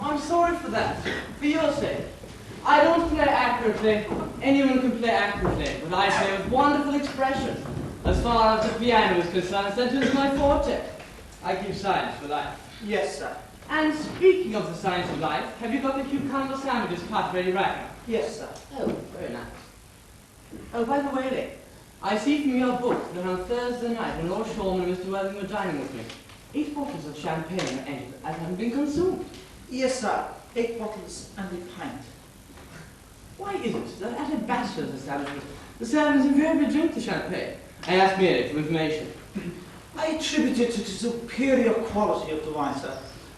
I'm sorry for that. For your sake. I don't play accurately. Anyone can play accurately, but I play with wonderful expression. As far as the piano is concerned, that is my forte. I keep science for life. Yes, sir. And speaking of the science of life, have you got the cucumber sandwiches cut ready right now? Yes, sir. Oh, very nice. Oh, by the way, Lee, I see from your book that on Thursday night when Lord Shorman and Mr. Worthing were dining with me, 8 bottles of champagne were entered as having been consumed. Yes, sir. 8 bottles and a pint. Why is it that at a bachelor's establishment, the servants invariably drink the champagne? I ask merely for information. I attribute it to the superior quality of the wine, sir.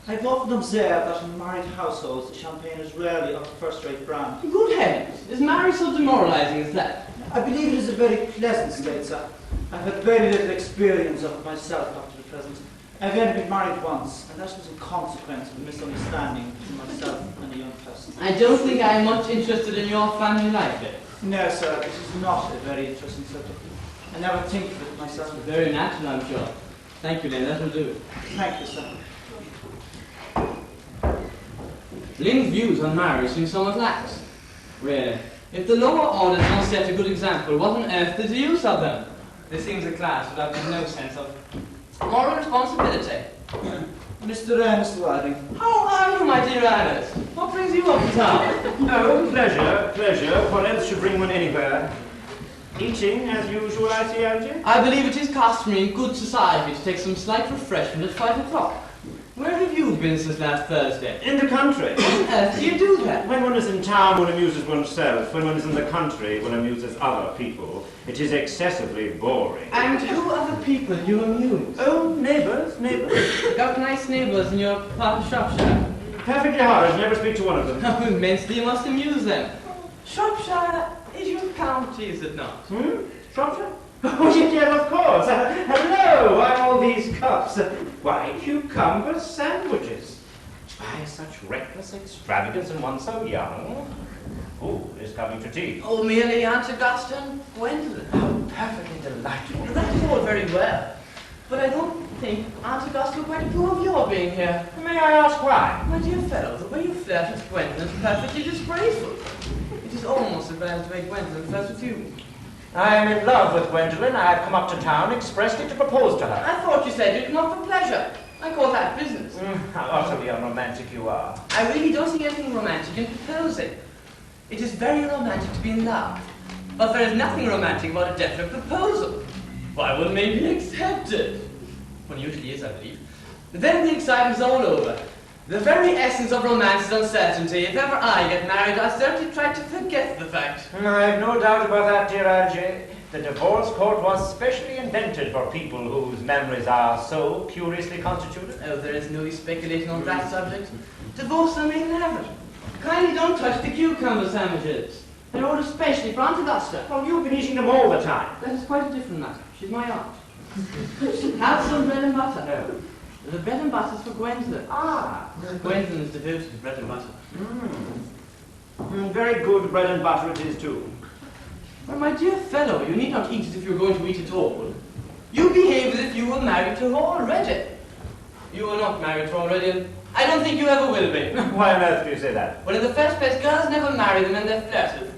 I've often observed that in married households, the champagne is rarely of a first-rate brand. Good heavens, is marriage so demoralizing as that? I believe it is a very pleasant state, sir. I've had very little experience of it myself up to the present. I've only been married once, and that was in consequence of a misunderstanding between myself and a young person. I don't think I am much interested in your family life, Dick. No, sir, this is not a very interesting subject. I never think of it myself. Very natural, I'm sure. Thank you, Lynn, that will do. Thank you, sir. Lynn's views on marriage seem somewhat lax. Really. If the lower orders don't set a good example, what on earth is the use of them? There seems a class without no sense of moral responsibility. Mr. Earnest Wilde. How are you, my dear Earnest? What brings you up to town? Oh, pleasure, pleasure. What else should bring one anywhere? Eating, as usual, I see, Algy? I believe it is customary in good society to take some slight refreshment at 5 o'clock. Where have you been since last Thursday? In the country. What on earth do you do that? When one is in town, one amuses oneself. When one is in the country, one amuses other people. It is excessively boring. And who are the people you amuse? Oh, neighbours, neighbours. Got nice neighbours in your part of Shropshire? Perfectly horrid. Never speak to one of them. How immensely you must amuse them. Shropshire is your county, is it not? Shropshire? Oh, yes, of course. Hello, why all these cups? Why, cucumber sandwiches. Why such reckless extravagance in one so young? Oh, it's coming to tea. Oh, merely Aunt Augustine, Gwendolyn. Oh, perfectly delightful. That is all very well. But I don't think Aunt Augustine will quite approve of your being here. May I ask why? My dear fellow, the way you flirt with Gwendolyn is perfectly disgraceful. It is almost as bad as the way Gwendolyn flirts with you. I am in love with Gwendolyn. I have come up to town expressly to propose to her. I thought you said you'd come up for pleasure. I call that business. How utterly unromantic you are. I really don't see anything romantic in proposing. It is very romantic to be in love. But there is nothing romantic about a definite proposal. Why, one may be accepted. One usually is, I believe. Then the excitement's all over. The very essence of romance is uncertainty. If ever I get married, I'll certainly try to forget the fact. I have no doubt about that, dear Algy. The divorce court was specially invented for people whose memories are so curiously constituted. Oh, there is no speculating on that subject. Divorce I may never. Kindly don't touch the cucumber sandwiches. They're ordered specially for Aunt Augusta. Well, you've been eating them all the time. That is quite a different matter. She's my aunt. Have some bread and butter. No. The bread and butter's for Gwendolyn. Ah. Gwendolyn is devoted to bread and butter. Very good bread and butter it is, too. Well, my dear fellow, you need not eat as if you were going to eat at all. You behave as if you were married to her already. You are not married to her already, and I don't think you ever will be. Why on earth do you say that? Well, in the first place, girls never marry them and they're flirted.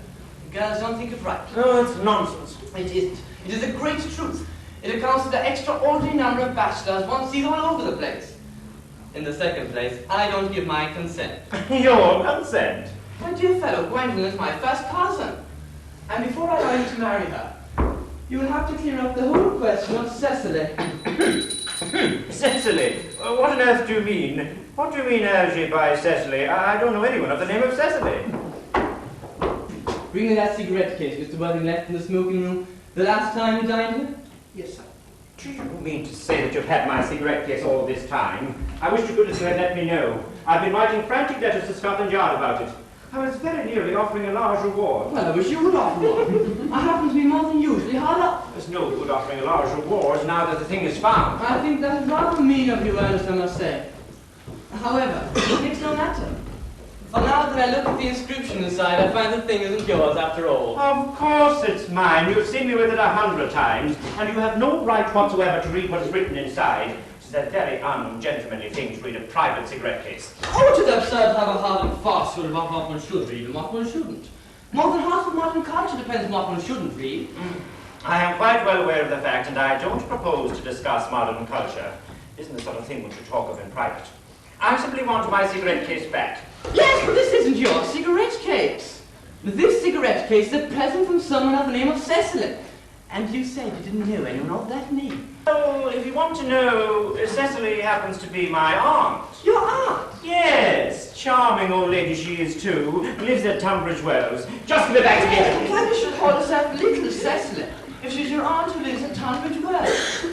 Girls don't think it right. Oh, it's nonsense. It isn't. It is a great truth. It accounts for the extraordinary number of bachelors one sees all over the place. In the second place, I don't give my consent. Your consent? My dear fellow, Gwendolyn is my first cousin. And before I allow you to marry her, you will have to clear up the whole question of Cecily. Cecily? What on earth do you mean? What do you mean, Algy, by Cecily? I don't know anyone of the name of Cecily. Bring me that cigarette case Mr. Worthing left in the smoking room the last time you dined here? Yes, sir. Do you mean to say that you've had my cigarette case all this time? I wish to goodness you had let me know. I've been writing frantic letters to Scotland Yard about it. I was very nearly offering a large reward. Well, I wish you would offer one. I happen to be more than usually hard up. There's no good offering a large reward now that the thing is found. I think that is rather mean of you, Ernest, I must say. However, it makes no matter. For now that I look at the inscription inside, I find the thing isn't yours after all. Of course it's mine. You've seen me with it 100 times, and you have no right whatsoever to read what is written inside. It's a very ungentlemanly thing to read a private cigarette case. Oh, it is absurd to have a hard and fast rule about what one should read and what one shouldn't. More than half of modern culture depends on what one shouldn't read. I am quite well aware of the fact, and I don't propose to discuss modern culture. It isn't the sort of thing one should talk of in private. I simply want my cigarette case back. Yes, but this isn't your cigarette case. This cigarette case is a present from someone of the name of Cecily. And you said you didn't know anyone of that name. Oh, if you want to know, Cecily happens to be my aunt. Your aunt? Yes, charming old lady she is too. Lives at Tunbridge Wells. Just give it back to me. Why you should call herself Little Cecily, if she's your aunt who lives at Tunbridge Wells.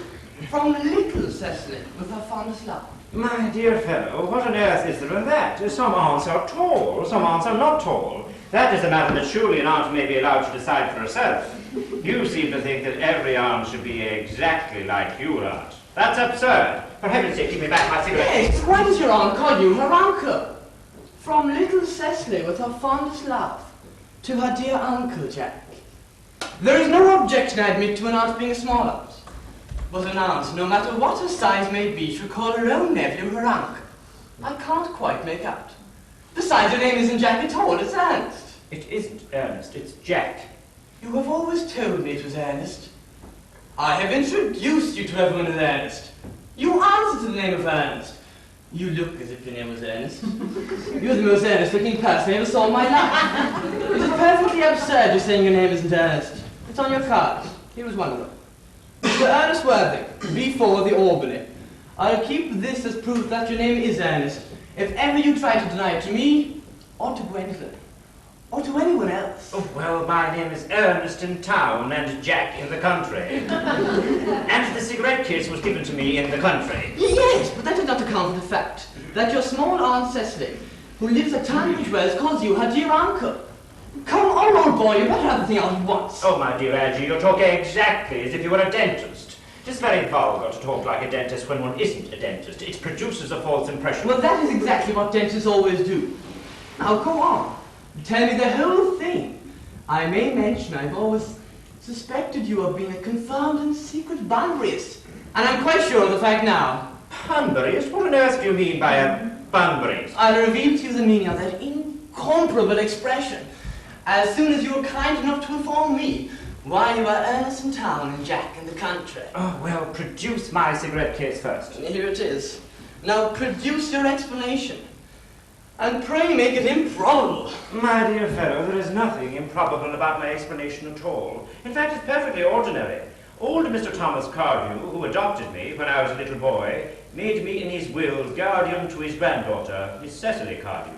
From Little Cecily, with her fondest love. My dear fellow, what on earth is there in that? Some aunts are tall, some aunts are not tall. That is a matter that surely an aunt may be allowed to decide for herself. You seem to think that every aunt should be exactly like your aunt. That's absurd. For heaven's sake, give me back my cigarette. Yes, why does your aunt call you her uncle? From Little Cecily, with her fondest love, to her dear Uncle Jack. There is no objection, I admit, to an aunt being a small aunt. But an aunt, no matter what her size may be, should call her own nephew her uncle. I can't quite make out. Besides, your name isn't Jack at all, it's Ernest. It isn't Ernest, it's Jack. You have always told me it was Earnest. I have introduced you to everyone as Ernest. You answer to the name of Ernest. You look as if your name was Ernest. You're the most earnest-looking person I ever saw in my life. It is perfectly absurd you're saying your name isn't Ernest. It's on your card. Here is one of them. Mr. Ernest Worthing, B4 the Albany. I'll keep this as proof that your name is Ernest, if ever you try to deny it to me, or to Gwendolyn, or to anyone else. Oh, well, my name is Ernest in town and Jack in the country. And the cigarette case was given to me in the country. Yes, but that does not account for the fact that your small Aunt Cecily, who lives at Tunbridge Wells, calls you her dear uncle. Come on, old boy, you better have the thing out at once. Oh, my dear Algie, you're talking exactly as if you were a dentist. It is very vulgar to talk like a dentist when one isn't a dentist. It produces a false impression. Well, that is exactly what dentists always do. Now, go on. Tell me the whole thing. I may mention I've always suspected you of being a confirmed and secret Bunburyist. And I'm quite sure of the fact now. Bunburyist? What on earth do you mean by a Bunburyist? I'll reveal to you the meaning of that incomparable expression as soon as you are kind enough to inform me why you are Ernest in town and Jack in the country. Oh, well, produce my cigarette case first. Here it is. Now produce your explanation. And pray make it improbable. My dear fellow, there is nothing improbable about my explanation at all. In fact, it's perfectly ordinary. Old Mr. Thomas Cardew, who adopted me when I was a little boy, made me in his will guardian to his granddaughter, Miss Cecily Cardew.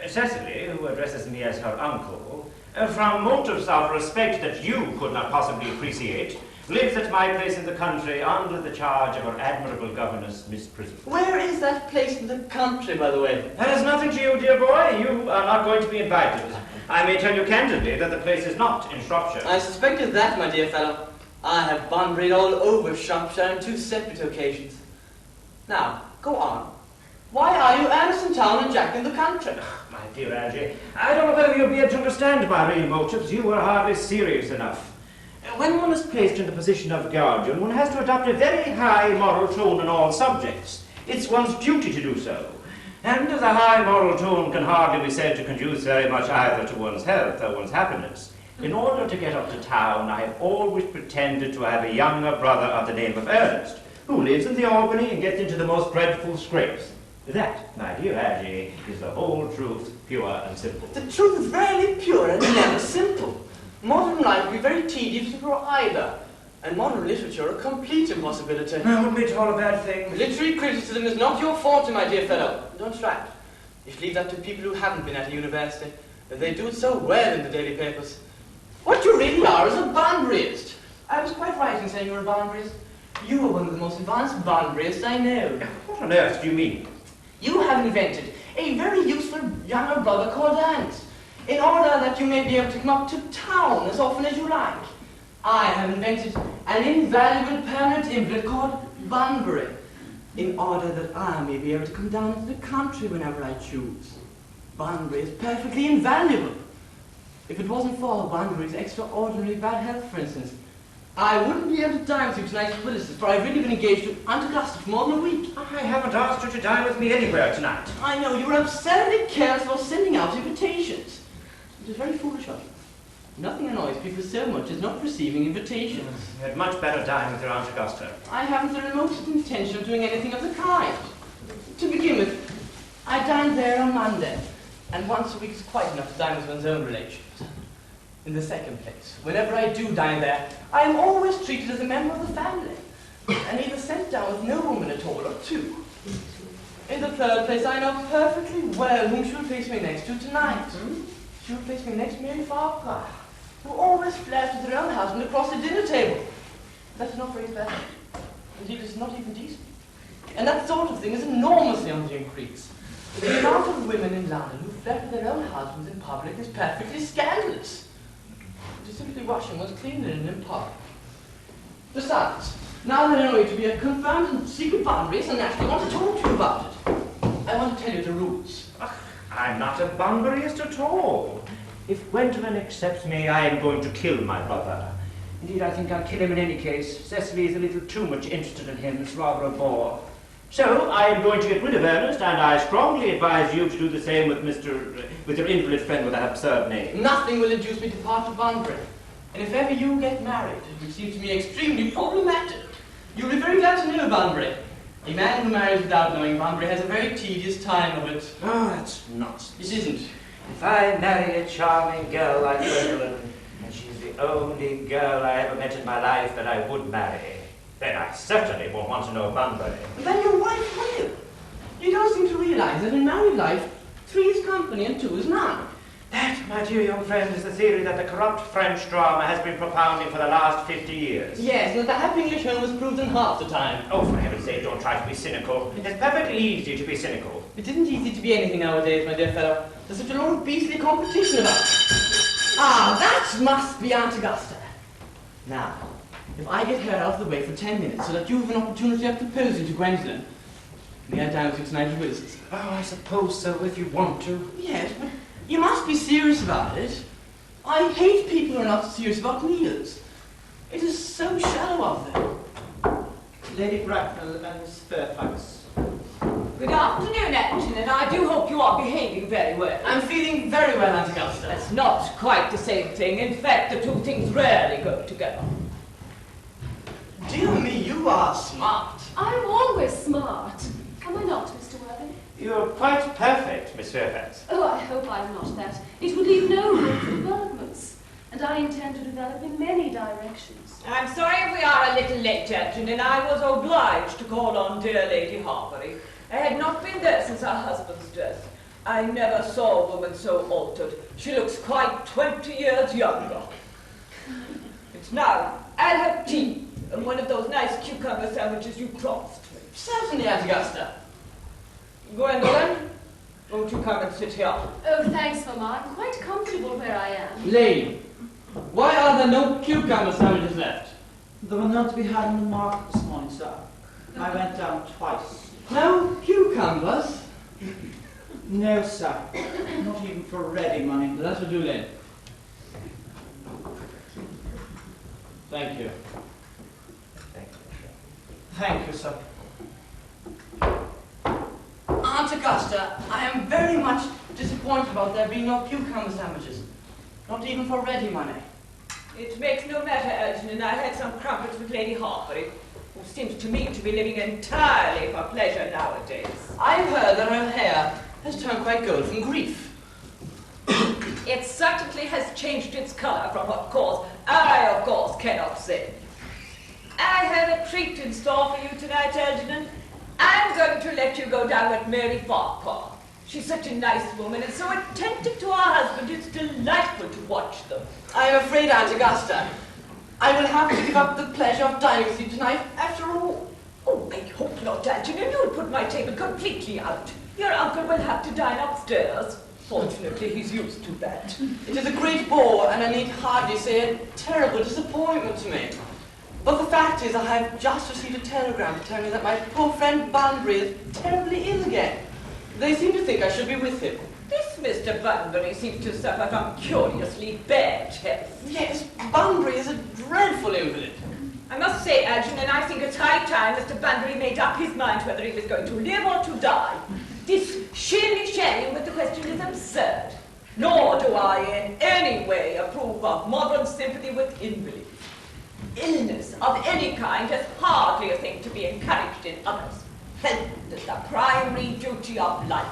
Cecily, who addresses me as her uncle, from motives of respect that you could not possibly appreciate, lives at my place in the country under the charge of her admirable governess, Miss Prism. Where is that place in the country, by the way? That is nothing to you, dear boy. You are not going to be invited. I may tell you candidly that the place is not in Shropshire. I suspected that, my dear fellow. I have Bunburyed all over Shropshire on 2 separate occasions. Now, go on. Why are you Ernest in town and Jack in the country? My dear Algie, I don't know whether you'll be able to understand my real motives. You are hardly serious enough. When one is placed in the position of guardian, one has to adopt a very high moral tone on all subjects. It's one's duty to do so. And as a high moral tone can hardly be said to conduce very much either to one's health or one's happiness. In order to get up to town, I have always pretended to have a younger brother of the name of Earnest, who lives in the Albany and gets into the most dreadful scrapes. That, my dear Algie, is the whole truth, pure and simple. The truth is rarely pure and never simple. Modern life would be very tedious if it were either, and modern literature a complete impossibility. No, wouldn't be at all a bad thing. Literary criticism is not your forte, my dear fellow. Don't try it. You should leave that to people who haven't been at a university. They do it so well in the daily papers. What you really are is a Bunburyist. I was quite right in saying you were a Bunburyist. You are one of the most advanced Bunburyists I know. What on earth do you mean? You have invented a very useful younger brother called Ernest, in order that you may be able to come up to town as often as you like. I have invented an invaluable permanent invalid called Bunbury, in order that I may be able to come down to the country whenever I choose. Bunbury is perfectly invaluable. If it wasn't for Bunbury's extraordinarily bad health, for instance, I wouldn't be able to dine with you tonight at Willis's, for I've really been engaged to Aunt Augusta for more than a week. I haven't asked you to dine with me anywhere tonight. I know, you were absurdly careless about sending out invitations. It is very foolish of you. Nothing annoys people so much as not receiving invitations. You had much better dine with your Aunt Augusta. I haven't the remotest intention of doing anything of the kind. To begin with, I dine there on Monday, and once a week is quite enough to dine with one's own relations. In the second place, whenever I do dine there, I am always treated as a member of the family, and either sent down with no woman at all, or two. In the third place, I know perfectly well whom she will place me next to tonight. She will place me next to Mary Farquhar, who always flirts with her own husband across the dinner table. That is not very fair. Indeed, it's not even decent. And that sort of thing is enormously on the increase. The amount of women in London who flirt with their own husbands in public is perfectly scandalous. It is simply washing one's clean linen in public. Besides, now that I know you to be a confounded and secret Bunbury, I naturally want to talk to you about it. I want to tell you the rules. I'm not a Bunburyist at all. If Gwendolen accepts me, I am going to kill my brother. Indeed, I think I'll kill him in any case. Cecily is a little too much interested in him. It's rather a bore. So, I am going to get rid of Earnest, and I strongly advise you to do the same with your invalid friend with that absurd name. Nothing will induce me to part with Bunbury. And if ever you get married, which seems to me extremely problematic, you'll be very glad to know Bunbury. A man who marries without knowing Bunbury has a very tedious time of it. Oh, that's nonsense. It isn't. If I marry a charming girl like Gwendolen, and she's the only girl I ever met in my life that I would marry, then I certainly won't want to know Bunbury. Then your wife will. You don't seem to realize that in married life, 3 is company and 2 is none. That, my dear young friend, is the theory that the corrupt French drama has been propounding for the last 50 years. Yes, and that the happy English home was proved in half the time. Oh, for heaven's sake, don't try to be cynical. It's perfectly easy to be cynical. It isn't easy to be anything nowadays, my dear fellow. There's such a lot of beastly competition about it. Ah, that must be Aunt Augusta. Now, if I get her out of the way for 10 minutes so that you have an opportunity of proposing to Gwendolen, may I dine with you tonight at Willis's? Oh, I suppose so, if you want to. Yes, but you must be serious about it. I hate people who are not serious about meals. It is so shallow of them. Lady Bracknell and Miss Fairfax. Good afternoon, Anton, and I do hope you are behaving very well. I'm feeling very well, Aunt Augusta. That's not quite the same thing. In fact, the two things rarely go together. Dear me, you are smart. I'm always smart. Am I not, Mr. Worthing? You're quite perfect, Miss Fairfax. Oh, I hope I'm not that. It would leave no room for developments. And I intend to develop in many directions. I'm sorry if we are a little late, Anton, and I was obliged to call on dear Lady Harbury. I had not been there since her husband's death. I never saw a woman so altered. She looks quite 20 years younger. It's now. I'll have tea and one of those nice cucumber sandwiches you promised me. Certainly, Aunt Augusta. Gwendolen, won't you come and sit here? Oh, thanks, Mama. I'm quite comfortable where I am. Lady, why are there no cucumber sandwiches left? There were none to be had in the market this morning, sir. I went down twice. No cucumbers? No, sir. Not even for ready money. That will do then. Thank you. Thank you, sir. Aunt Augusta, I am very much disappointed about there being no cucumber sandwiches. Not even for ready money. It makes no matter, Elton, and I had some crumpets with Lady Harbury, who seems to me to be living entirely for pleasure nowadays. I've heard that her hair has turned quite gold from grief. It certainly has changed its colour from what cause I, of course, cannot say. I have a treat in store for you tonight, Algernon. I'm going to let you go down with Mary Farquhar. She's such a nice woman and so attentive to her husband, it's delightful to watch them. I am afraid, Aunt Augusta, I will have to give up the pleasure of dining with you tonight after all. Oh, I hope not, Algernon. You'll put my table completely out. Your uncle will have to dine upstairs. Fortunately, he's used to that. It is a great bore, and I need hardly say a terrible disappointment to me. But the fact is, I have just received a telegram to tell me that my poor friend Bunbury is terribly ill again. They seem to think I should be with him. This Mr. Bunbury seems to suffer from curiously bad health. Yes, Bunbury is a dreadful invalid. I must say, Algernon, I think it's high time Mr. Bunbury made up his mind whether he was going to live or to die. This shilly-shallying with the question is absurd. Nor do I in any way approve of modern sympathy with invalids. Illness of any kind is hardly a thing to be encouraged in others. Health is the primary duty of life.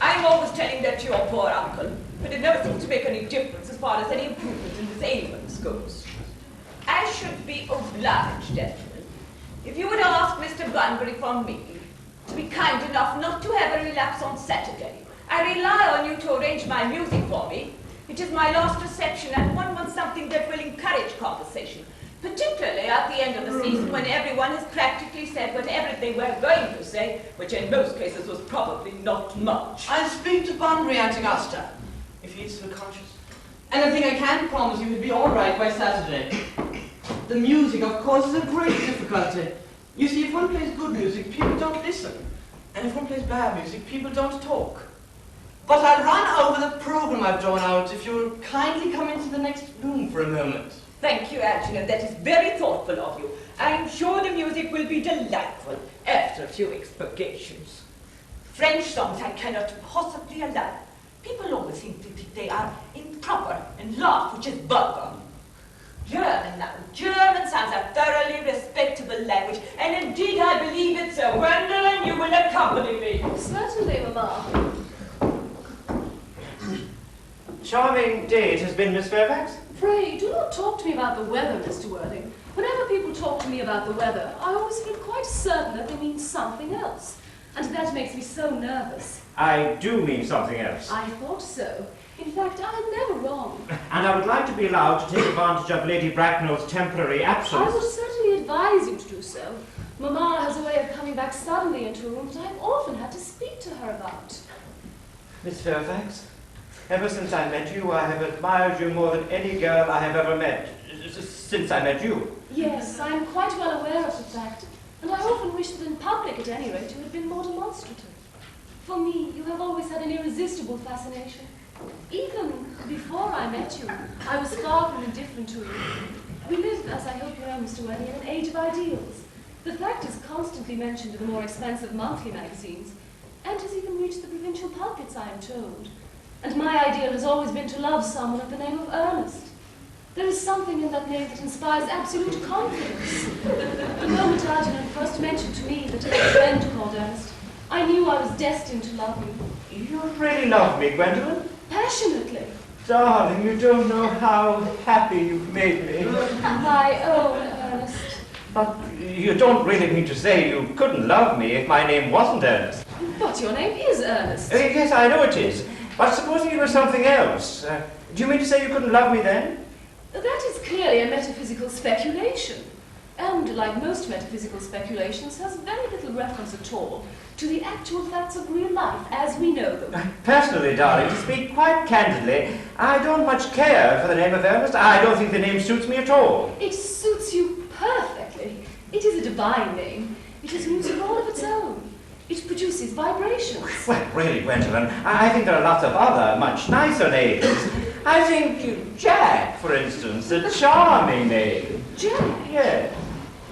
I'm always telling that to your poor uncle, but it never seems to make any difference as far as any improvement in his ailments goes. I should be obliged, gentlemen, if you would ask Mr. Bunbury from me to be kind enough not to have a relapse on Saturday. I rely on you to arrange my music for me. It is my last reception, and one wants something that will encourage conversation, particularly at the end of the season when everyone has practically said whatever they were going to say, which in most cases was probably not much. I'll speak to Bunbury, Aunt Augusta, if he is so conscious. And I think I can promise you he'll be all right by Saturday. The music, of course, is a great difficulty. You see, if one plays good music, people don't listen. And if one plays bad music, people don't talk. But I'll run over the program I've drawn out if you'll kindly come into the next room for a moment. Thank you, Algernon. That is very thoughtful of you. I'm sure the music will be delightful after a few expurgations. French songs I cannot possibly allow. People always think that they are improper and laugh, which is vulgar. German now. German sounds a thoroughly respectable language, and indeed I believe it so. Gwendolen, you will accompany me. Certainly, Mamma. Charming day it has been, Miss Fairfax. Pray, do not talk to me about the weather, Mr. Worthing. Whenever people talk to me about the weather, I always feel quite certain that they mean something else. And that makes me so nervous. I do mean something else. I thought so. In fact, I am never wrong. And I would like to be allowed to take advantage of Lady Bracknell's temporary absence. I would certainly advise you to do so. Mamma has a way of coming back suddenly into a room that I have often had to speak to her about. Miss Fairfax, ever since I met you, I have admired you more than any girl I have ever met. Since I met you. Yes, I am quite well aware of the fact, and I often wish that in public, at any rate, you had been more demonstrative. For me, you have always had an irresistible fascination. Even before I met you, I was far from indifferent to you. We live, as I hope you know, Mr. Worthing, in an age of ideals. The fact is constantly mentioned in the more expensive monthly magazines, and has even reached the provincial pulpits, I am told. And my ideal has always been to love someone of the name of Earnest. There is something in that name that inspires absolute confidence. The moment Algernon first mentioned to me that he had a friend called Earnest, I knew I was destined to love you. You really love me, Gwendolen? Passionately. Darling, you don't know how happy you've made me. My own Earnest. But you don't really mean to say you couldn't love me if my name wasn't Earnest. But your name is Earnest. Yes, I know it is. But supposing it was something else. Do you mean to say you couldn't love me then? That is clearly a metaphysical speculation. And, like most metaphysical speculations, has very little reference at all to the actual facts of real life as we know them. Personally, darling, to speak quite candidly, I don't much care for the name of Earnest. I don't think the name suits me at all. It suits you perfectly. It is a divine name. It has music all of its own. It produces vibrations. Well, really, Gwendolen, I think there are lots of other, much nicer names. I think Jack, for instance, a charming name. Jack? Yes.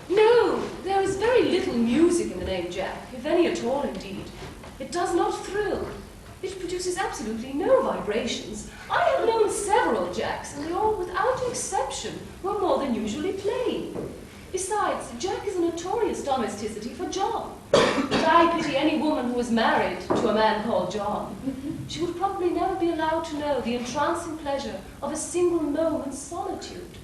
No, there is very little music in the name Jack, if any at all indeed. It does not thrill. It produces absolutely no vibrations. I have known several Jacks, and they all, without exception, were more than usually plain. Besides, Jack is a notorious domesticity for John. And I pity any woman who is married to a man called John. She would probably never be allowed to know the entrancing pleasure of a single moment's solitude.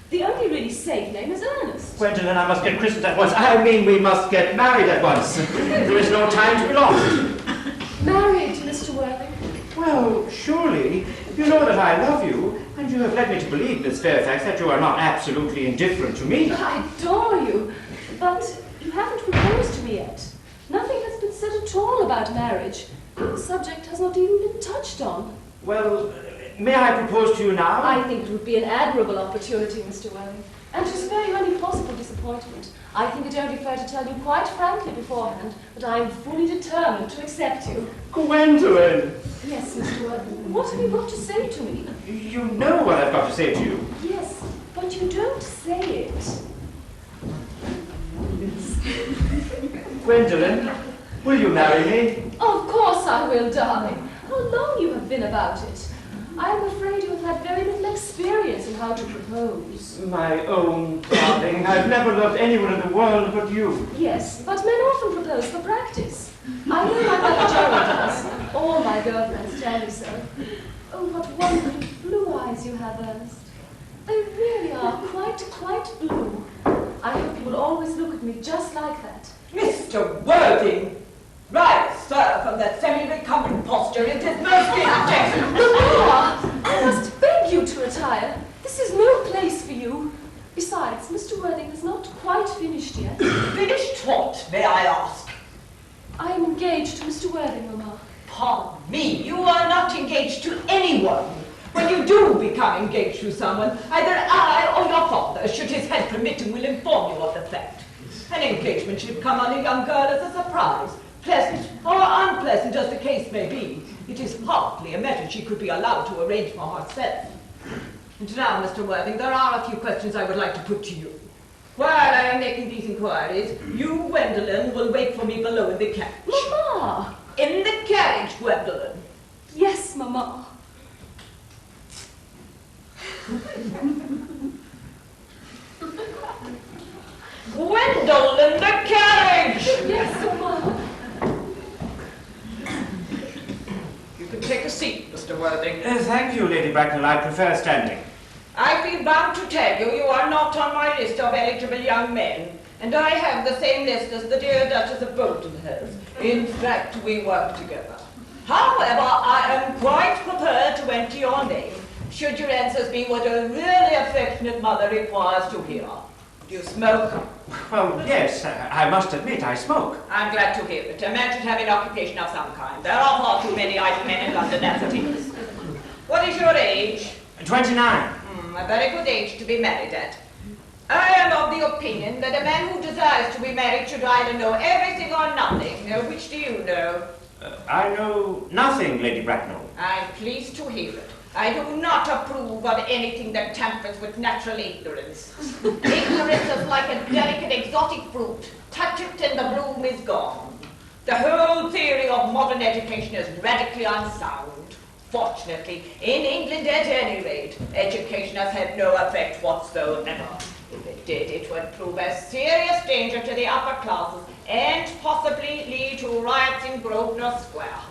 The only really safe name is Earnest. Gwendolen, I must get christened at once. I mean, we must get married at once. There is no time to be lost. Married, Mr. Worthing? Well, surely, you know that I love you, and you have led me to believe, Miss Fairfax, that you are not absolutely indifferent to me. I adore you, but you haven't proposed to me yet. Nothing has been said at all about marriage. The subject has not even been touched on. Well, may I propose to you now? I think it would be an admirable opportunity, Mr. Worthing, and to spare you any possible disappointment. I think it only fair to tell you quite frankly beforehand that I am fully determined to accept you. Gwendolen! Yes, Mr. Worthing. What have you got to say to me? You know what I've got to say to you. Yes, but you don't say it. Gwendolen, will you marry me? Of course I will, darling. How long you have been about it. I am afraid you have had very little experience in how to propose. My own darling, I've never loved anyone in the world but you. Yes, but men often propose for practice. I know my brother Gerald does. All my girlfriends tell me so. Oh, what wonderful blue eyes you have, Ernest. They really are quite blue. I hope you will always look at me just like that. Mr. Worthing! Rise, sir, from that semi-recumbent posture. It is most inattentive. Mamma, I must beg you to retire. This is no place for you. Besides, Mr. Worthing has not quite finished yet. Finished what, may I ask? I am engaged to Mr. Worthing, Mamma. Pardon me, you are not engaged to anyone. When you do become engaged to someone, either I or your father, should his head permit him, will inform you of the fact. An engagement should come on a young girl as a surprise, pleasant or unpleasant as the case may be. It is hardly a matter she could be allowed to arrange for herself. And now, Mr. Worthing, there are a few questions I would like to put to you. While I am making these inquiries, you, Gwendolen, will wait for me below in the carriage. Mamma! In the carriage, Gwendolen. Yes, Mamma. Gwendolen, the carriage! Yes, Mamma. You can take a seat, Mr. Worthing. Thank you, Lady Bracknell. I prefer standing. I feel bound to tell you are not on my list of eligible young men, and I have the same list as the dear Duchess of Bolton has. In fact, we work together. However, I am quite prepared to enter your name, should your answers be what a really affectionate mother requires to hear. Do you smoke? Well, yes, I must admit I smoke. I'm glad to hear it. A man should have an occupation of some kind. There are far too many idle men in London as it is. What is your age? 29. A very good age to be married at. I am of the opinion that a man who desires to be married should either know everything or nothing. Which do you know? I know nothing, Lady Bracknell. I'm pleased to hear it. I do not approve of anything that tampers with natural ignorance. Ignorance is like a delicate exotic fruit. Touch it and the bloom is gone. The whole theory of modern education is radically unsound. Fortunately, in England at any rate, education has had no effect whatsoever. If it did, it would prove a serious danger to the upper classes and possibly lead to riots in Grosvenor Square.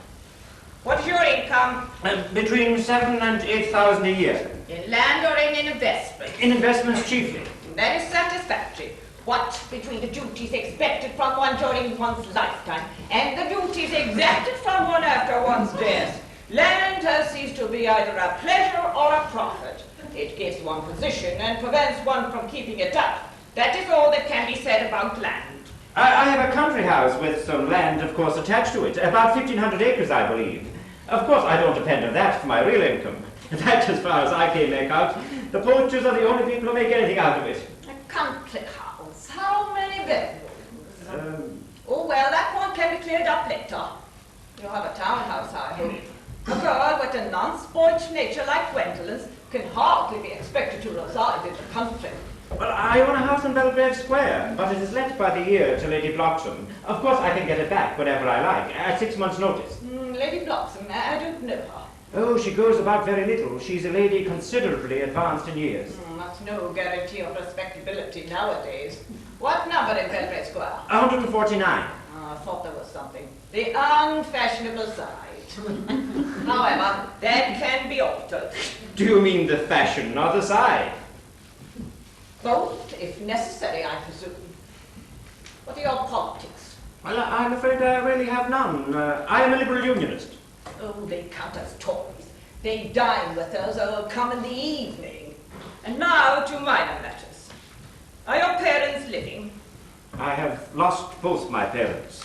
What is your income? Between 7,000 and 8,000 a year. In land or in investment? In investments chiefly. That is satisfactory. What between the duties expected from one during one's lifetime and the duties exacted from one after one's death, land has ceased to be either a pleasure or a profit. It gives one position and prevents one from keeping it up. That is all that can be said about land. I have a country house with some land, of course, attached to it. About 1,500 acres, I believe. Of course, I don't depend on that for my real income. In fact, as far as I can make out, the poachers are the only people who make anything out of it. A country house? How many bedrooms? Oh, well, that one can be cleared up later. You have a townhouse, I hope. A girl with a non-spoilt nature like Gwendolen's can hardly be expected to reside in the country. Well, I own a house in Belgrave Square, but it is let by the year to Lady Bloxham. Of course, I can get it back whenever I like, at 6 months' notice. Lady Bloxham, I don't know her. Oh, she goes about very little. She's a lady considerably advanced in years. That's no guarantee of respectability nowadays. What number in Belgrave Square? 149. I thought there was something. The unfashionable side. However, that can be altered. Do you mean the fashion or the side? Both, if necessary, I presume. What are your politics? Well, I'm afraid I really have none. I am a liberal unionist. Oh, they count as Tories. They dine with us or come in the evening. And now to minor matters. Are your parents living? I have lost both my parents.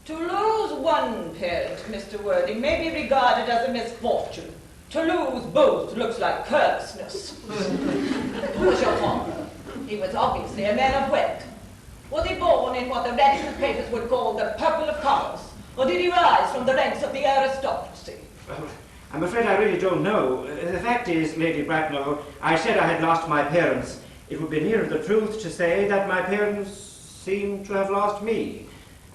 To lose one parent, Mr. Worthing, may be regarded as a misfortune. To lose both looks like carelessness. Who was your father? He was obviously a man of wealth. Was he born in what the radical papers would call the purple of commerce, or did he rise from the ranks of the aristocracy? Well, I'm afraid I really don't know. The fact is, Lady Bracknell, I said I had lost my parents. It would be nearer the truth to say that my parents seem to have lost me.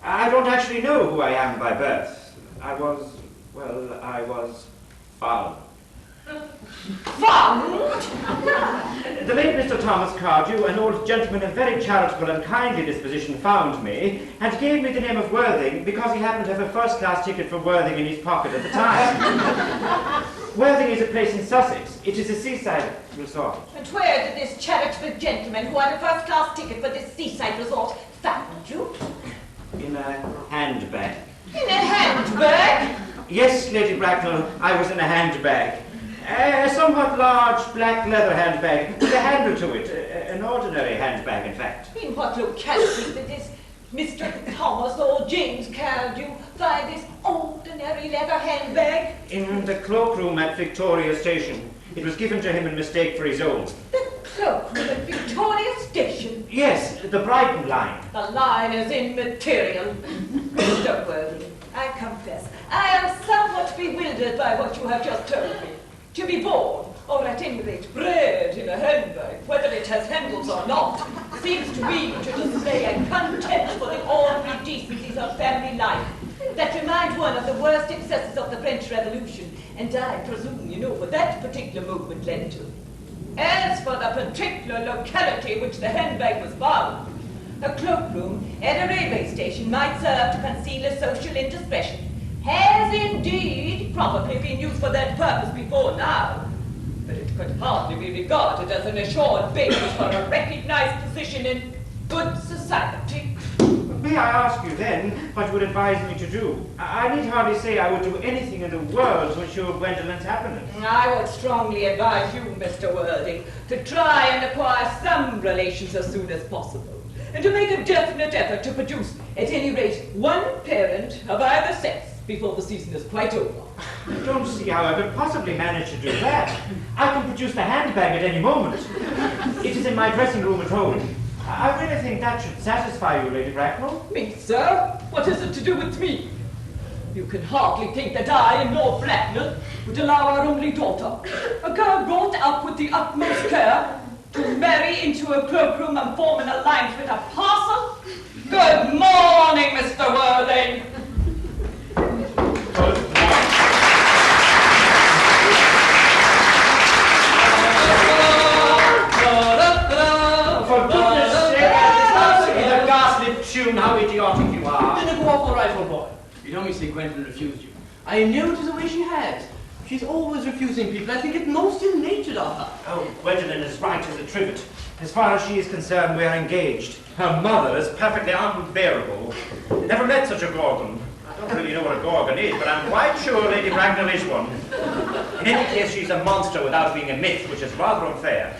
I don't actually know who I am by birth. I was found. Found? The late Mr. Thomas Cardew, an old gentleman of very charitable and kindly disposition, found me and gave me the name of Worthing because he happened to have a first-class ticket for Worthing in his pocket at the time. Worthing is a place in Sussex. It is a seaside resort. And where did this charitable gentleman who had a first-class ticket for this seaside resort found you? In a handbag. In a handbag? Yes, Lady Bracknell, I was in a handbag. A somewhat large black leather handbag with a handle to it. An ordinary handbag, in fact. In what locality did this Mr. Thomas or James Cardew find this ordinary leather handbag? In the cloakroom at Victoria Station. It was given to him in mistake for his own. The cloakroom at Victoria Station? Yes, the Brighton line. The line is immaterial. Mr. Worthing, I confess, I am somewhat bewildered by what you have just told me. To be born, or at any rate bred in a handbag, whether it has handles or not, seems to me to display a contempt for the ordinary decencies of family life that remind one of the worst excesses of the French Revolution, and I presume you know what that particular movement led to. As for the particular locality which the handbag was found, a cloakroom at a railway station might serve to conceal a social indiscretion. Has indeed probably been used for that purpose before now, but it could hardly be regarded as an assured basis for a recognized position in good society. May I ask you then what you would advise me to do? I need hardly say I would do anything in the world to ensure Gwendolyn's happiness. I would strongly advise you, Mr. Worthing, to try and acquire some relations as soon as possible, and to make a definite effort to produce, at any rate, one parent of either sex before the season is quite over. I don't see how I could possibly manage to do that. I can produce the handbag at any moment. It is in my dressing room at home. I really think that should satisfy you, Lady Bracknell. Me, sir? What is it to do with me? You can hardly think that I and Lord Bracknell would allow our only daughter, a girl brought up with the utmost care, to marry into a cloakroom and form an alliance with a parcel? Good morning, Mr. Worthing. For goodness sake, the ghastly tune, how idiotic you are. Didn't go off all right, old boy. You don't mean to say Gwendolyn refused you. I knew it was the way she has. She's always refusing people. I think it's most ill-natured of her. Oh, Gwendolyn is right as a trivet. As far as she is concerned, we are engaged. Her mother is perfectly unbearable. Never met such a gorgon. I don't really know what a gorgon is, but I'm quite sure Lady Bracknell is one. In any case, she's a monster without being a myth, which is rather unfair.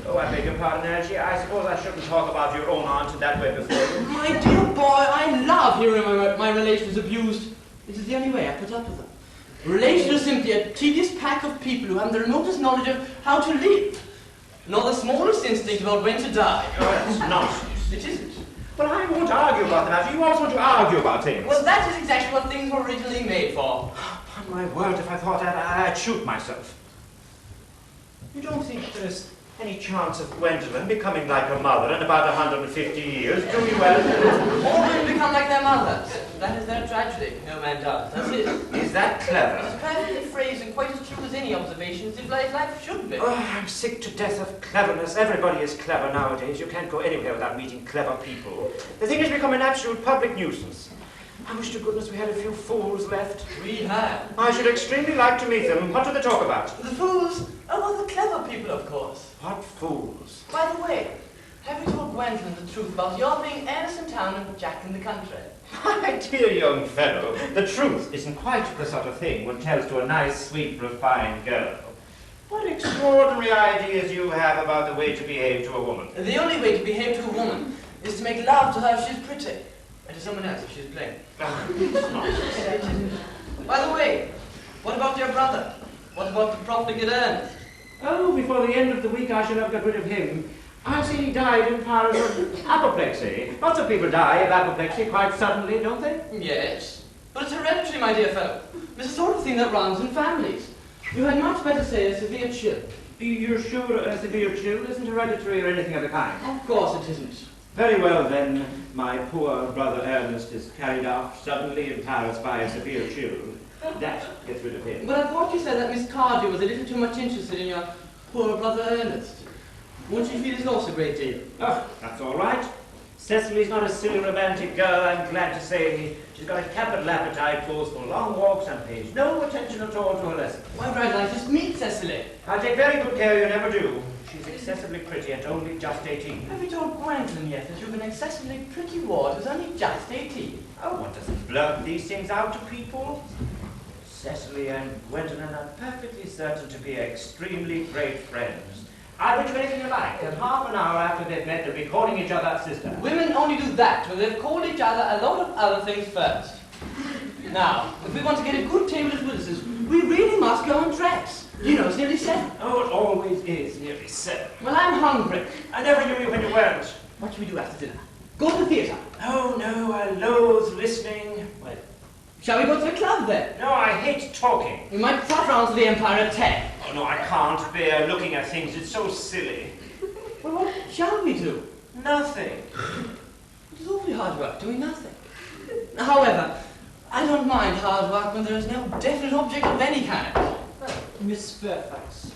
Oh, I beg your pardon, Algy. I suppose I shouldn't talk about your own aunt in that way before you. My dear boy, I love hearing my relations abused. This is the only way I put up with them. Relations are simply a tedious pack of people who haven't the remotest knowledge of how to live, nor the smallest instinct about when to die. Oh, that's nonsense. It isn't. Well, I won't argue about them, Algy. You always want to argue about things. Well, that is exactly what things were originally made for. Upon my word, if I thought that, I'd shoot myself. You don't think there's any chance of Gwendolyn becoming like her mother in about 150 years, do you, well? All women become like their mothers. That is their tragedy. No man does. That's it. Is that clever? It's perfectly phrased and quite as true as any observations if life should be. Oh, I'm sick to death of cleverness. Everybody is clever nowadays. You can't go anywhere without meeting clever people. The thing has become an absolute public nuisance. I wish to goodness we had a few fools left. We have. I should extremely like to meet them. What do they talk about? The fools? Oh, well, the clever people, of course. What fools? By the way, have you told Gwendolyn the truth about your being Earnest in town and Jack in the country? My dear young fellow, the truth isn't quite the sort of thing one tells to a nice, sweet, refined girl. What extraordinary ideas you have about the way to behave to a woman. The only way to behave to a woman is to make love to her if she's pretty, and to someone else if she's plain. By the way, what about your brother? What about the profligate Earnest? Oh, before the end of the week I shall have got rid of him. I've seen he died in Paris of apoplexy. Lots of people die of apoplexy quite suddenly, don't they? Yes, but it's hereditary, my dear fellow. It's the sort of thing that runs in families. You had much better say a severe chill. You're sure a severe chill isn't hereditary or anything of the kind? Of course it isn't. Very well then, my poor brother Earnest is carried off suddenly in Paris by a severe chill. That gets rid of him. But I thought you said that Miss Cardew was a little too much interested in your poor brother Earnest. Won't you feel his loss a great deal? Oh, that's all right. Cecily's not a silly romantic girl, I'm glad to say. She's got a capital appetite, goes for long walks and pays no attention at all to her lessons. Why, I'd like to meet Cecily. I'll take very good care you never do. She's excessively pretty and only just 18. Have you told Gwendolen yet that you've an excessively pretty ward who's only just 18? Oh, one doesn't blurt these things out to people. Cecily and Gwendolen are perfectly certain to be extremely great friends. I'll bet you anything you like, and half an hour after they've met, they'll be calling each other sister. Women only do that when they've called each other a lot of other things first. Now, if we want to get a good table at Willis's, we really must go and dress. You know, it's nearly 7. Oh, it always is nearly 7. Well, I'm hungry. I never knew you when you weren't. What shall we do after dinner? Go to the theatre. Oh, no, I loathe listening. Well, shall we go to the club then? No, I hate talking. We might trot round to the Empire at 10. Oh, no, I can't bear looking at things. It's so silly. Well, what shall we do? Nothing. It's awfully hard work doing nothing. However, I don't mind hard work when there is no definite object of any kind. Miss Fairfax.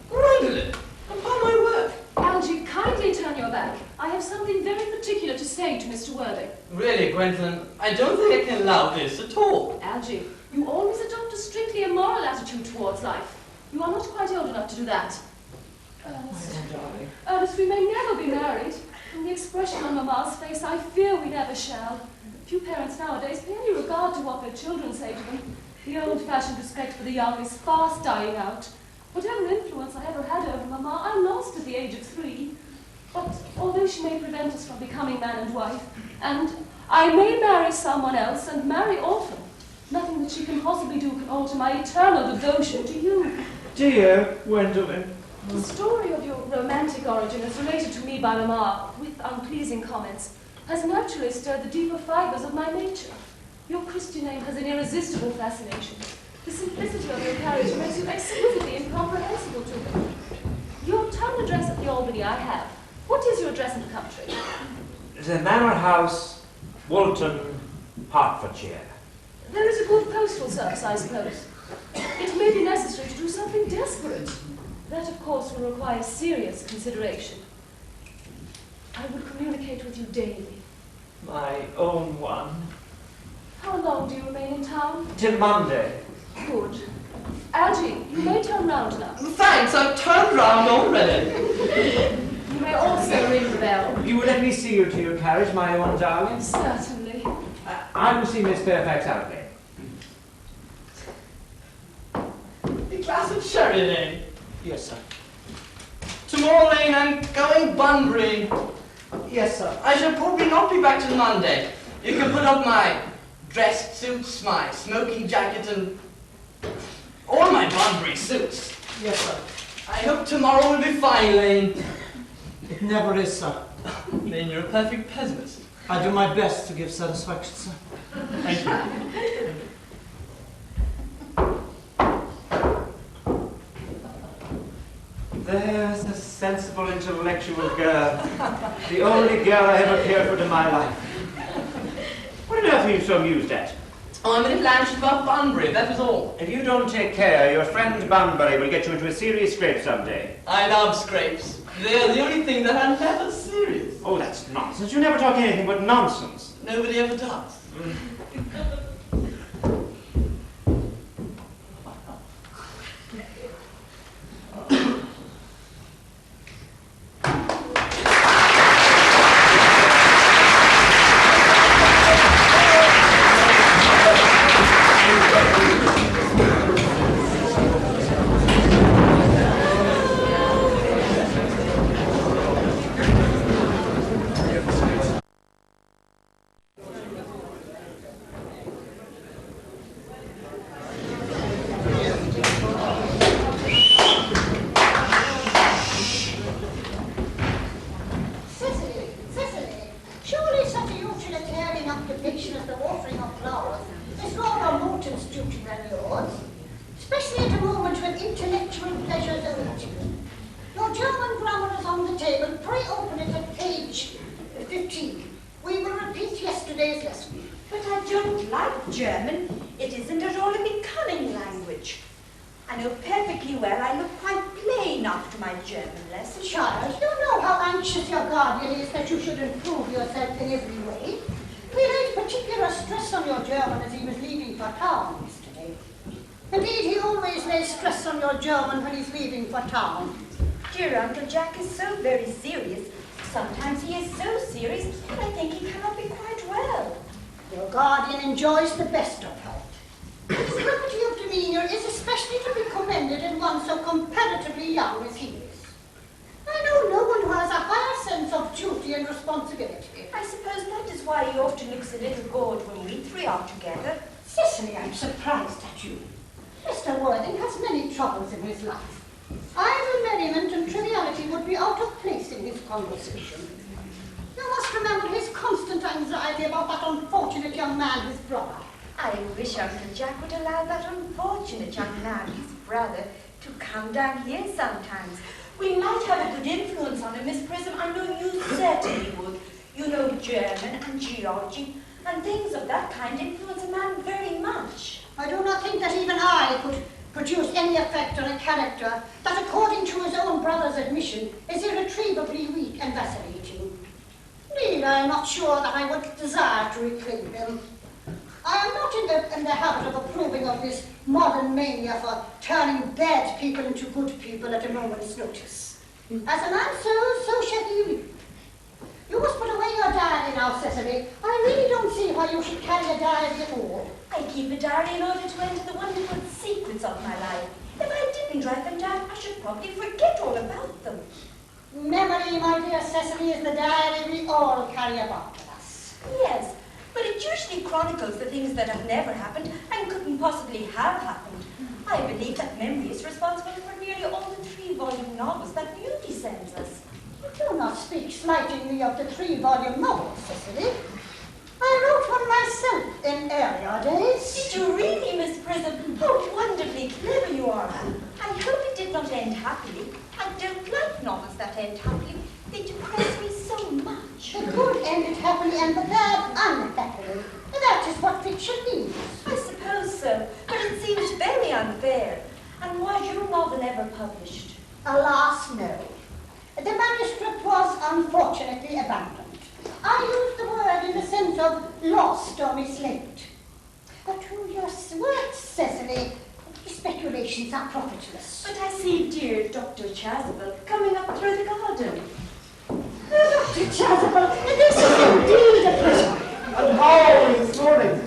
Gwendolen, upon my word. Algy, kindly turn your back. I have something very particular to say to Mr. Worthing. Really, Gwendolen, I don't think I can allow this at all. Algy, you always adopt a strictly immoral attitude towards life. You are not quite old enough to do that. Ernest, darling. Ernest, we may never be married. From the expression on Mamma's face, I fear we never shall. Few parents nowadays pay any regard to what their children say to them. The old-fashioned respect for the young is fast dying out. Whatever influence I ever had over Mamma, I lost at the age of 3. But although she may prevent us from becoming man and wife, and I may marry someone else and marry often, nothing that she can possibly do can alter my eternal devotion to you. Dear Gwendolen. The story of your romantic origin, as related to me by Mamma, with unpleasing comments, has naturally stirred the deeper fibres of my nature. Your Christian name has an irresistible fascination. The simplicity of your carriage makes you exquisitely incomprehensible to me. Your town address at the Albany I have. What is your address in the country? The Manor House, Walton, Hertfordshire. There is a good postal service, I suppose. It may be necessary to do something desperate. That, of course, will require serious consideration. I would communicate with you daily. My own one. How long do you remain in town? Till Monday. Good. Algy, you may turn round now. Thanks, I've turned round already. You may also ring the bell. You will let me see you to your carriage, my own darling? Certainly. I will see Miss Fairfax out there. A glass of sherry, Lane. Yes, sir. Tomorrow, Lane, I'm going Bunbury. Yes, sir. I shall probably not be back till Monday. You can put up my dress suits, my smoking jacket, and all my Bunbury suits. Yes, sir. I hope tomorrow will be fine, Lane. It never is, sir. Lane, you're a perfect pessimist. I do my best to give satisfaction, sir. Thank you. There's a sensible, intellectual girl. The only girl I ever cared for in my life. What on earth are you so amused at? Oh, I'm a little anxious about Bunbury, that was all. If you don't take care, your friend Bunbury will get you into a serious scrape someday. I love scrapes. They're the only thing that are never serious. Oh, that's nonsense. You never talk anything but nonsense. Nobody ever does. Your German grammar is on the table. Pray open it at page 15. We will repeat yesterday's lesson. But I don't like German. It isn't at all a becoming language. I know perfectly well I look quite plain after my German lesson. Child, you know how anxious your guardian is that you should improve yourself in every way. We laid particular stress on your German as he was leaving for town yesterday. Indeed, he always lays stress on your German when he's leaving for town. Dear Uncle Jack is so very serious. Sometimes he is so serious that I think he cannot be quite well. Your guardian enjoys the best of health. His gravity of demeanour is especially to be commended in one so comparatively young as he is. I know no one who has a higher sense of duty and responsibility. I suppose that is why he often looks a little bored when we three are together. Cecily, I'm surprised at you. Mr. Worthing has many troubles in his life. Idle merriment and triviality would be out of place in his conversation. You must remember his constant anxiety about that unfortunate young man, his brother. I wish Uncle Jack would allow that unfortunate young man, his brother, to come down here sometimes. We might have a good influence on him, Miss Prism. I know you certainly would. You know German and geology, and things of that kind influence a man very much. I do not think that even I could produce any effect on a character that, according to his own brother's admission, is irretrievably weak and vacillating. Indeed, I am not sure that I would desire to reclaim him. I am not in the habit of approving of this modern mania for turning bad people into good people at a moment's notice. As a man sows, so shall he reap. You must put away your diary now, Cecily. I really don't see why you should carry a diary at all. I keep a diary in order to enter the wonderful secrets of my life. If I didn't write them down, I should probably forget all about them. Memory, my dear Cecily, is the diary we all carry about with us. Yes, but it usually chronicles the things that have never happened and couldn't possibly have happened. I believe that memory is responsible for nearly all the 3-volume novels that Beauty sends us. Do not speak slightingly of the 3-volume novels, Cecily. I wrote one myself in earlier days. Did you really, Miss Prism? How wonderfully clever you are. I hope it did not end happily. I don't like novels that end happily. They depress me so much. The good ended happily and the bad unhappily. That is what fiction means. I suppose so, but it seems very unfair. And was your novel ever published? Alas, no. The manuscript was unfortunately abandoned. I used the word in the sense of lost or mislaid. But to your words, Cecily, speculations are profitless. But I see dear Dr. Chasuble coming up through the garden. Dr. Chasuble, this is indeed a pleasure. And how are you this morning?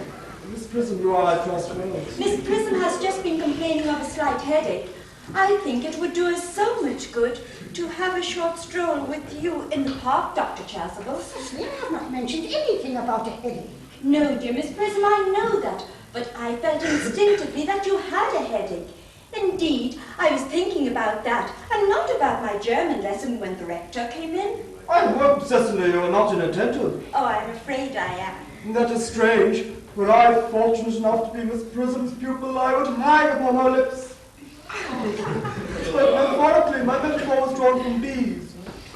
Miss Prism, you are, I trust, well. Miss Prism has just been complaining of a slight headache. I think it would do us so much good to have a short stroll with you in the park, Dr. Chasuble. Cecily, I have not mentioned anything about a headache. No, dear Miss Prism, I know that, but I felt instinctively that you had a headache. Indeed, I was thinking about that, and not about my German lesson when the rector came in. I hope, Cecily, you are not inattentive. Oh, I'm afraid I am. That is strange. Were I fortunate enough to be Miss Prism's pupil, I would hang upon her lips. But metaphorically, my metaphor was drawn from bees.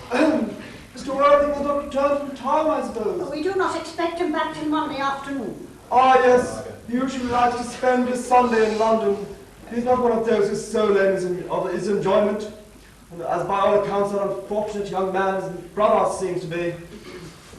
Mr. Worthing has not returned from town, I suppose. We do not expect him back till Monday afternoon. Ah, yes. He usually likes to spend his Sunday in London. He's not one of those whose sole aim is his enjoyment. And as by all accounts, an unfortunate young man his brother seems to be.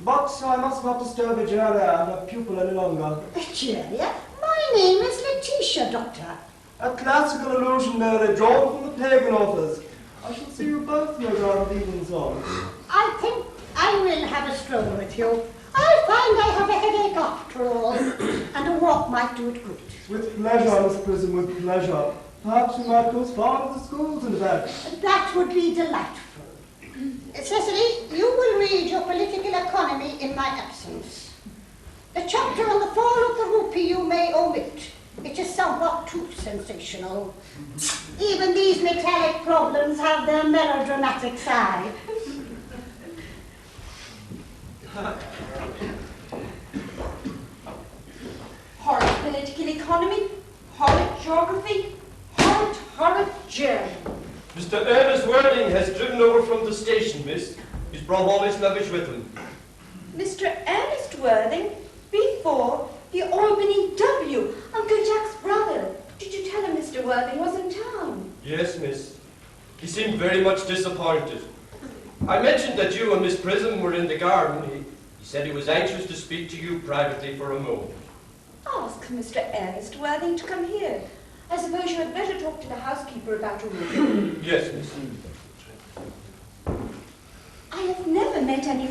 But I must not disturb Egeria and her pupil any longer. Egeria? My name is Letitia, Doctor. A classical allusion merely drawn from the pagan authors. I shall see you both no doubt at evening song. I think I will have a stroll with you. I find I have a headache after all, and a walk might do it good. With pleasure, Miss Prism, with pleasure. Perhaps we might go as far as the schools, in fact. That would be delightful. Cecily, you will read your political economy in my absence. The chapter on the fall of the rupee you may omit. It is somewhat too sensational. Even these metallic problems have their melodramatic side. Horrid political economy, horrid geography, horrid German. Mr. Ernest Worthing has driven over from the station, miss. He's brought all his luggage with him. Mr. Ernest Worthing, before the Albany W, Uncle Jack's brother. Did you tell him Mr. Worthing was in town? Yes, miss. He seemed very much disappointed. I mentioned that you and Miss Prism were in the garden. He said he was anxious to speak to you privately for a moment. Ask Mr. Ernest Worthing to come here. I suppose you had better talk to the housekeeper about your room. Yes, miss. I have never met any